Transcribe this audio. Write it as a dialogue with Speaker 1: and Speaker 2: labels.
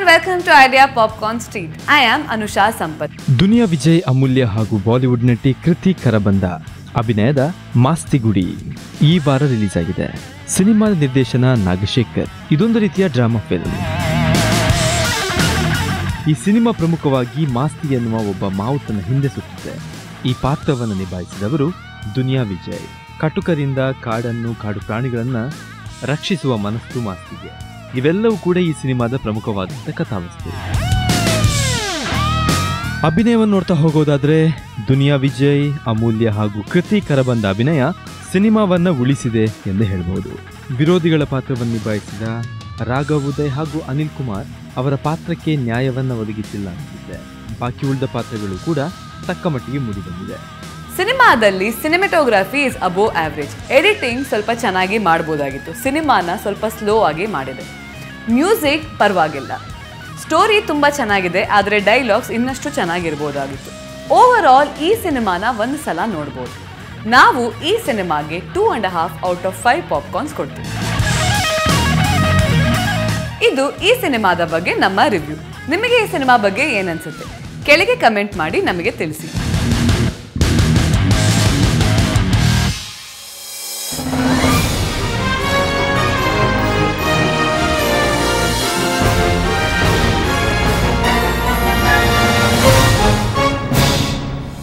Speaker 1: and welcome to Idea Popcorn Street. I am Anusha Sampath.
Speaker 2: Duniya Vijay ಅಮೂಲ್ಯ ಹಾಗೂ Bollywood ನಟಿ ಕೃತಿ ಕರಬಂದ ಅಭಿನಯದ ಮಾಸ್ತಿಗುಡಿ ಈ ವಾರ ರಿಲೀಸ್ ಆಗಿದೆ. ಸಿನಿಮಾದ ನಿರ್ದೇಶನ ನಾಗಶೇಖರ್. ಇದೊಂದು ರೀತಿಯ ಡ್ರಾಮಾ ಫಿಲ್ಮ್. ಈ ಸಿನಿಮಾ ಪ್ರಮುಖವಾಗಿ ಮಾಸ್ತಿ ಎನ್ನುವ ಒಬ್ಬ ಮಾವುತನ ಹಿಂದೆ ಸುತ್ತಿದೆ. ಈ ಪಾತ್ರವನ್ನು ನಿಭಾಯಿಸಿದವರು ದುನಿಯಾ ವಿಜಯ್. ಕಟುಕರಿಂದ ಕಾಡನ್ನು ಕಾಡು ಪ್ರಾಣಿಗಳನ್ನ ರಕ್ಷಿಸುವ ಮನಸ್ಸು ಮಾಸ್ತಿಗೆ. ಇವೆಲ್ಲವೂ ಕೂಡ ಈ ಸಿನಿಮಾದ ಪ್ರಮುಖವಾದಂಥ ಕಥಾವಸ್ತು. ಅಭಿನಯವನ್ನು ನೋಡ್ತಾ ಹೋಗೋದಾದ್ರೆ ದುನಿಯಾ ವಿಜಯ್, ಅಮೂಲ್ಯ ಹಾಗೂ ಕೃತಿ ಕರಬಂದ ಅಭಿನಯ ಸಿನಿಮಾವನ್ನ ಉಳಿಸಿದೆ ಎಂದು ಹೇಳಬಹುದು. ವಿರೋಧಿಗಳ ಪಾತ್ರವನ್ನು ನಿಭಾಯಿಸಿದ ರಾಘವ್ ಉದಯ್ ಹಾಗೂ ಅನಿಲ್ ಕುಮಾರ್ ಅವರ ಪಾತ್ರಕ್ಕೆ ನ್ಯಾಯವನ್ನ ಒದಗಿಸಿಲ್ಲ ಅನಿಸುತ್ತೆ. ಬಾಕಿ ಉಳಿದ ಪಾತ್ರಗಳು ಕೂಡ ತಕ್ಕ ಮಟ್ಟಿಗೆ ಮೂಡಿಬಂದಿದೆ.
Speaker 1: ಸಿನಿಮಾದಲ್ಲಿ cinematography is above average. Editing ಸ್ವಲ್ಪ ಚೆನ್ನಾಗಿ ಮಾಡಬಹುದಾಗಿತ್ತು. ಸಿನಿಮಾನ ಸ್ವಲ್ಪ ಸ್ಲೋ ಆಗಿ ಮಾಡಿದೆ. ಮ್ಯೂಸಿಕ್ ಪರವಾಗಿಲ್ಲ. ಸ್ಟೋರಿ ತುಂಬ ಚೆನ್ನಾಗಿದೆ, ಆದರೆ ಡೈಲಾಗ್ಸ್ ಇನ್ನಷ್ಟು ಚೆನ್ನಾಗಿರ್ಬೋದಾಗಿತ್ತು. ಓವರ್ ಆಲ್ ಈ ಸಿನಿಮಾನ ಒಂದು ಸಲ ನೋಡ್ಬೋದು. ನಾವು ಈ ಸಿನಿಮಾಗೆ 2.5 ಔಟ್ ಆಫ್ 5 ಪಾಪ್ಕಾರ್ನ್ಸ್ ಕೊಡ್ತೀವಿ. ಇದು ಈ ಸಿನಿಮಾದ ಬಗ್ಗೆ ನಮ್ಮ ರಿವ್ಯೂ. ನಿಮಗೆ ಈ ಸಿನಿಮಾ ಬಗ್ಗೆ ಏನನ್ಸುತ್ತೆ? ಕೆಳಗೆ ಕಮೆಂಟ್ ಮಾಡಿ ನಮಗೆ ತಿಳಿಸಿ.